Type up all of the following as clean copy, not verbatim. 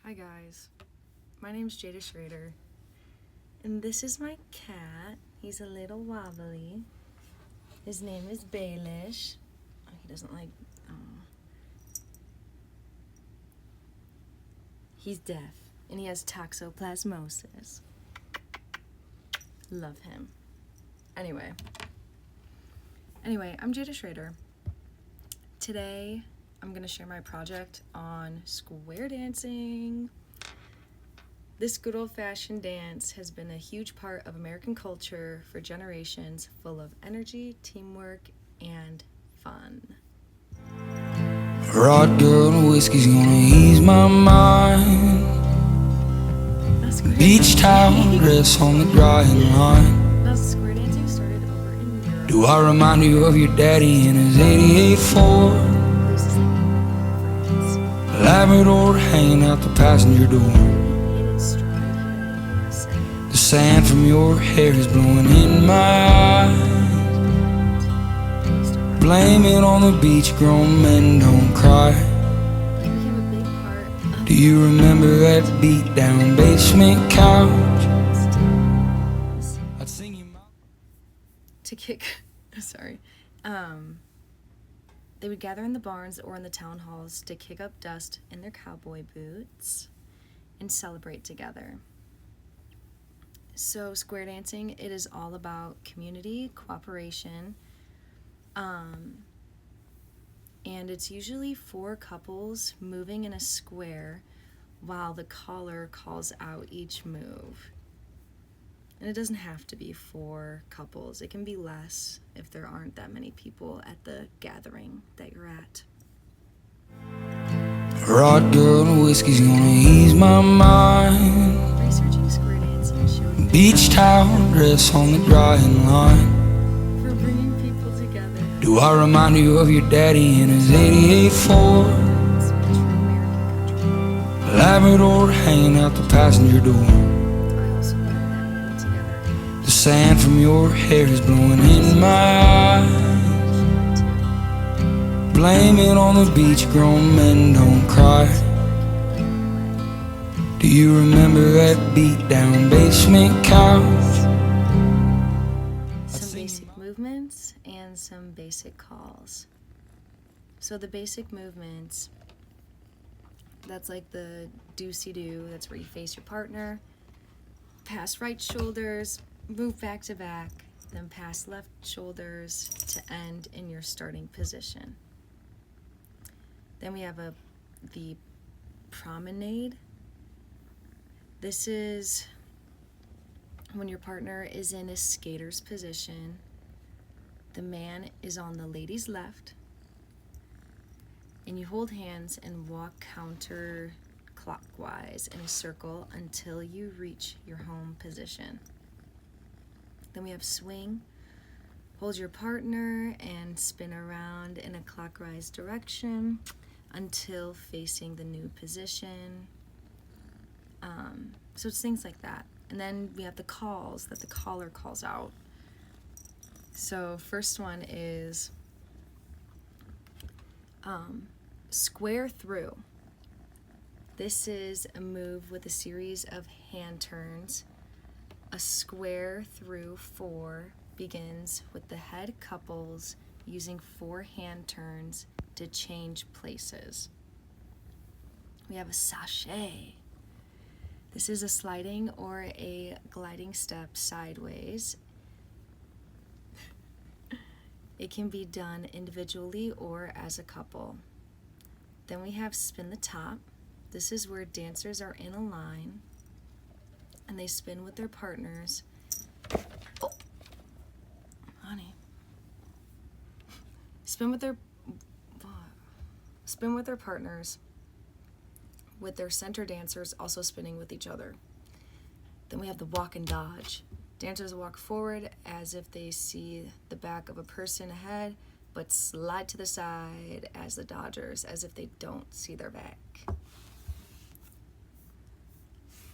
Hi guys, my name's Jada Schrader, and this is my cat. He's a little wobbly. His name is Baelish. Oh, he doesn't like. Oh. He's deaf, and he has toxoplasmosis. Love him. Anyway, I'm Jada Schrader. Today, I'm gonna share my project on square dancing. This good old-fashioned dance has been a huge part of American culture for generations, full of energy, teamwork, and fun. Rod girl and whiskey's gonna ease my mind. That's square Beach towel dress on the drying line. That's square dancing started over in Europe. Do I remind you of your daddy in his 88 Ford? Places like France. Labrador hanging out the passenger door. Hit its stride here in the USA. The sand from your hair is blowing in my eyes. Blame it on the beach, grown men don't cry. It became a big part of Do you remember that beat down basement couch? I'd sing you my... to kick. Sorry. They would gather in the barns or in the town halls to kick up dust in their cowboy boots and celebrate together. So square dancing, it is all about community, cooperation, and it's usually 4 couples moving in a square while the caller calls out each move. And it doesn't have to be 4 couples. It can be less if there aren't that many people at the gathering that you're at. Rod girl and whiskey's gonna ease my mind. Researching square dancing showed Beach towel dress on the drying line. for bringing people together. Do I remind you of your daddy in his 88 Ford? It's a true American country. Labrador hanging out the passenger door. I also learned that people together. The sand from your hair is blowing in my eyes. Blame it on the beach, grown men don't cry. Do you remember that beat down basement couch? Some basic movements and some basic calls. So the basic movements, that's like the do-si-do, that's where you face your partner, pass right shoulders, move back to back, then pass left shoulders to end in your starting position. Then we have the promenade. This is when your partner is in a skater's position. The man is on the lady's left, and you hold hands and walk counterclockwise in a circle until you reach your home position. Then we have swing. Hold your partner and spin around in a clockwise direction until facing the new position. So it's things like that. And then we have the calls that the caller calls out. So first one is square through. This is a move with a series of hand turns. A square through 4 begins with the head couples using 4 hand turns to change places. We have a sachet. This is a sliding or a gliding step sideways. It can be done individually or as a couple. Then we have spin the top. This is where dancers are in a line and they spin with their partners. Oh, honey. Spin with their partners, with their center dancers also spinning with each other. Then we have the walk and dodge. Dancers walk forward as if they see the back of a person ahead, but slide to the side as the dodgers, as if they don't see their back.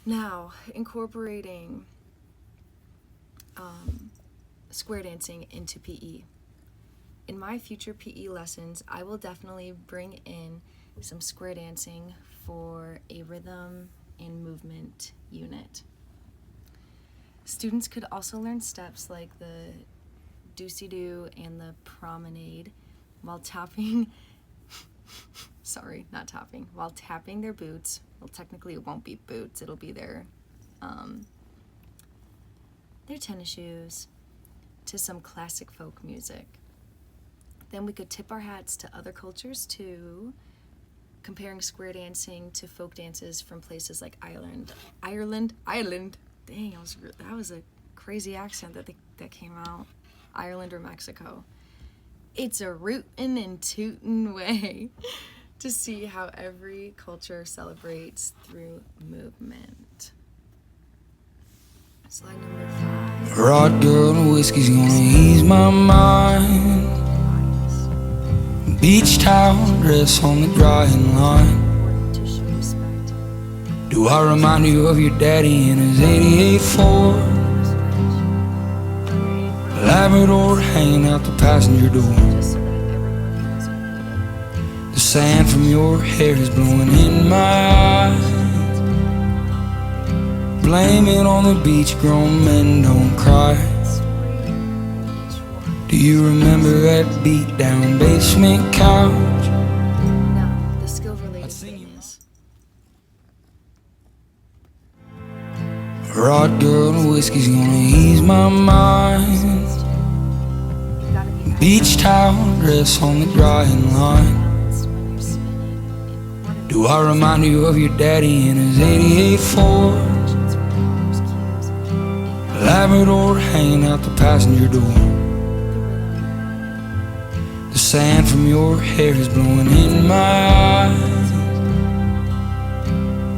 Now, incorporating square dancing into PE. In my future PE lessons, I will definitely bring in some square dancing for a rhythm and movement unit. Students could also learn steps like the do-si-do and the promenade while tapping while tapping their boots. Well, technically it won't be boots, it'll be their tennis shoes to some classic folk music. Then we could tip our hats to other cultures too, comparing square dancing to folk dances from places like Ireland. Dang, that was a crazy accent that came out. Ireland or Mexico. It's a rootin' and tootin' way to see how every culture celebrates through movement. Slide number 5. Rod girl, whiskey's gonna ease my mind. Beach towel dress on the drying line. To show respect. Do I remind you of your daddy in his 88 Ford? Labrador hanging out the passenger door. Just so that everyone knows what it The sand from your hair is blowing in my eyes. Blame it on the beach, grown men don't cry. is. Do you remember that beat down basement couch? Now, the skill-related fitness. Rod girl, whiskey's gonna ease my mind. You gotta be Beach towel dress on the drying line. balanced when you're spinning in coordinate Do I remind you of your daddy in his 88 Ford? actions with arms, cues, and Labrador hanging out the passenger door. the rhythm. The sand from your hair is blowing in my eyes.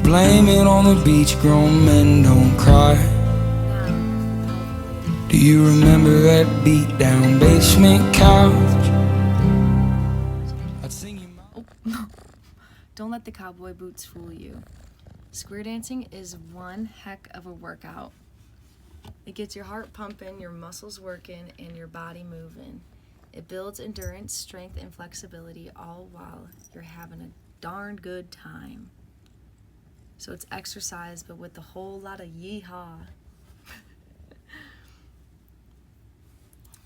Blame it on the beach, grown men don't cry. Now, the pelvic-related. Do you remember that beat down basement couch? I'd sing you my Don't let the cowboy boots fool you. Square dancing is one heck of a workout. It gets your heart pumping, your muscles working, and your body moving. It builds endurance, strength, and flexibility, all while you're having a darn good time. So it's exercise, but with a whole lot of yeehaw.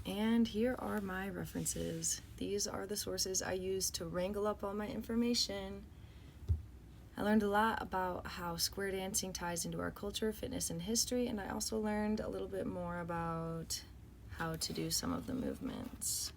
And here are my references. These are the sources I used to wrangle up all my information. I learned a lot about how square dancing ties into our culture, fitness, and history, and I also learned a little bit more about how to do some of the movements.